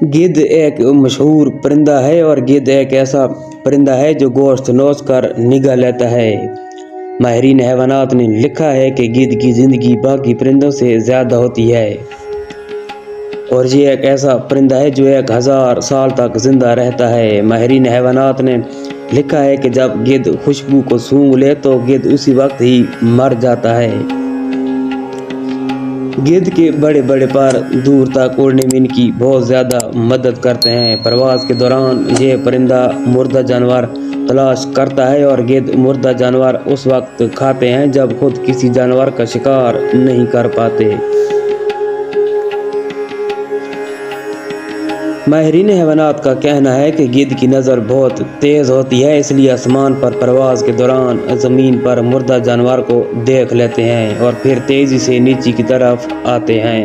गिद्ध एक मशहूर परिंदा है और गिद्ध एक ऐसा परिंदा है जो गोश्त नोच कर निगह लेता है। माहिरीन हैवानात ने लिखा है कि गिद्ध की ज़िंदगी बाकी परिंदों से ज़्यादा होती है और ये एक ऐसा परिंदा है जो 1000 साल तक ज़िंदा रहता है। माहिरीन हैवानात ने लिखा है कि जब गिद्ध खुशबू को सूंघ ले तो गिद्ध उसी वक्त ही मर जाता है। गिद्ध के बड़े बड़े पर दूर तक उड़ने में इनकी बहुत ज़्यादा मदद करते हैं। प्रवास के दौरान ये परिंदा मुर्दा जानवर तलाश करता है और गिद्ध मुर्दा जानवर उस वक्त खाते हैं जब खुद किसी जानवर का शिकार नहीं कर पाते। माहिरीन हैवानात का कहना है कि गिद्ध की नज़र बहुत तेज़ होती है, इसलिए आसमान पर प्रवास के दौरान ज़मीन पर मुर्दा जानवर को देख लेते हैं और फिर तेज़ी से नीचे की तरफ आते हैं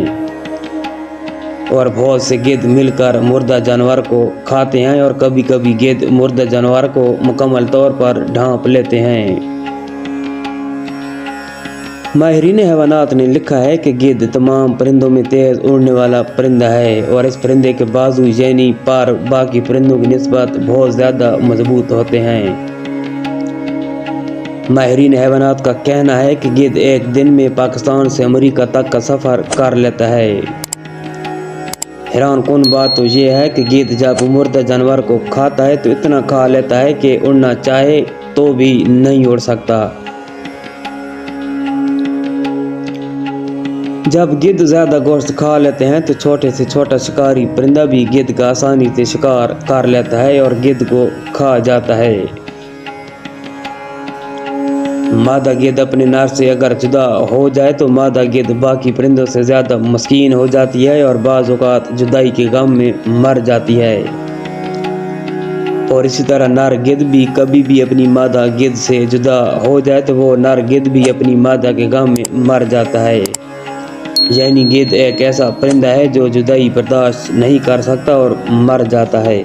और बहुत से गिद्ध मिलकर मुर्दा जानवर को खाते हैं और कभी कभी गिद्ध मुर्दा जानवर को मुकम्मल तौर पर ढांप लेते हैं। माहिरीन हैवानात ने लिखा है कि गिद्ध तमाम परिंदों में तेज़ उड़ने वाला परिंदा है और इस परिंदे के बाजू यानी पर बाकी परिंदों की निस्बत बहुत ज़्यादा मजबूत होते हैं। माहिरीन हैवानात का कहना है कि गिद्ध एक दिन में पाकिस्तान से अमेरिका तक का सफ़र कर लेता है। हैरान कौन बात तो ये है कि गिद्ध जब मुर्दा जानवर को खाता है तो इतना खा लेता है कि उड़ना चाहे तो भी नहीं उड़ सकता। जब गिद्ध ज़्यादा गोश्त खा लेते हैं तो छोटे से छोटा शिकारी परिंदा भी गिद्ध का आसानी से शिकार कर लेता है और गिद्ध को खा जाता है। मादा गिद्ध अपने नर से अगर जुदा हो जाए तो मादा गिद्ध बाकी परिंदों से ज़्यादा मस्कीन हो जाती है और बाज़ औक़ात जुदाई के गम में मर जाती है। और इसी तरह नर गिद्ध भी कभी भी अपनी मादा गिद्ध से जुदा हो जाए तो वो नर गिद्ध भी अपनी मादा के गम में मर जाता है। यानी गिद्ध एक ऐसा परिंदा है जो जुदाई बर्दाश्त नहीं कर सकता और मर जाता है।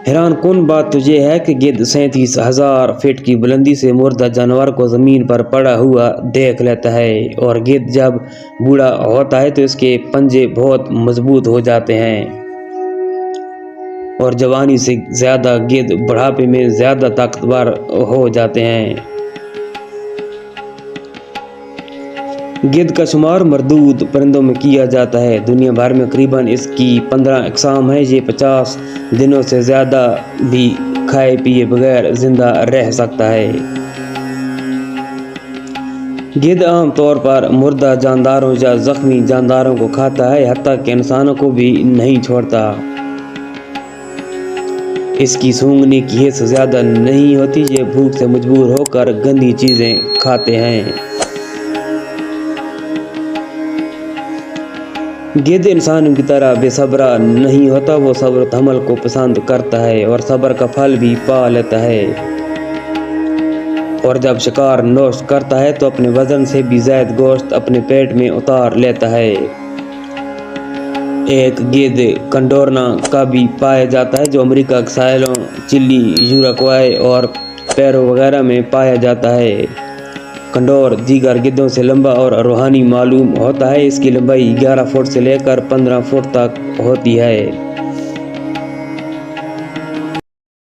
हैरान कौन बात तो ये है कि गिद्ध 37,000 फीट की बुलंदी से मुर्दा जानवर को ज़मीन पर पड़ा हुआ देख लेता है और गिद्ध जब बूढ़ा होता है तो इसके पंजे बहुत मजबूत हो जाते हैं और जवानी से ज़्यादा गिद्ध बुढ़ापे में ज़्यादा ताकतवर हो जाते हैं। गिद्ध का शुमार मरदूद परिंदों में किया जाता है। दुनिया भर में करीबन इसकी 15 अक़साम हैं। ये 50 दिनों से ज़्यादा भी खाए पिए बगैर ज़िंदा रह सकता है। गिद्ध आम तौर पर मुर्दा जानदारों या ज़ख्मी जानदारों को खाता है, हत्ता कि इंसानों को भी नहीं छोड़ता। इसकी सूंघने की हिस्स ज़्यादा नहीं होती, ये भूख से मजबूर होकर गंदी चीज़ें खाते हैं। गिद्ध इंसानों की तरह बेसब्रा नहीं होता, वो सब्र तहम्मुल को पसंद करता है और सब्र का फल भी पा लेता है और जब शिकार नोश करता है तो अपने वजन से भी ज़्यादा गोश्त अपने पेट में उतार लेता है। एक गिद्ध कंडोरना का भी पाया जाता है जो अमेरिका के साहिलों, चिली, यूरुग्वे और पेरू वगैरह में पाया जाता है। कंडोर दीगर गिद्धों से लंबा और रूहानी मालूम होता है। इसकी लंबाई 11 फुट से लेकर 15 फुट तक होती है।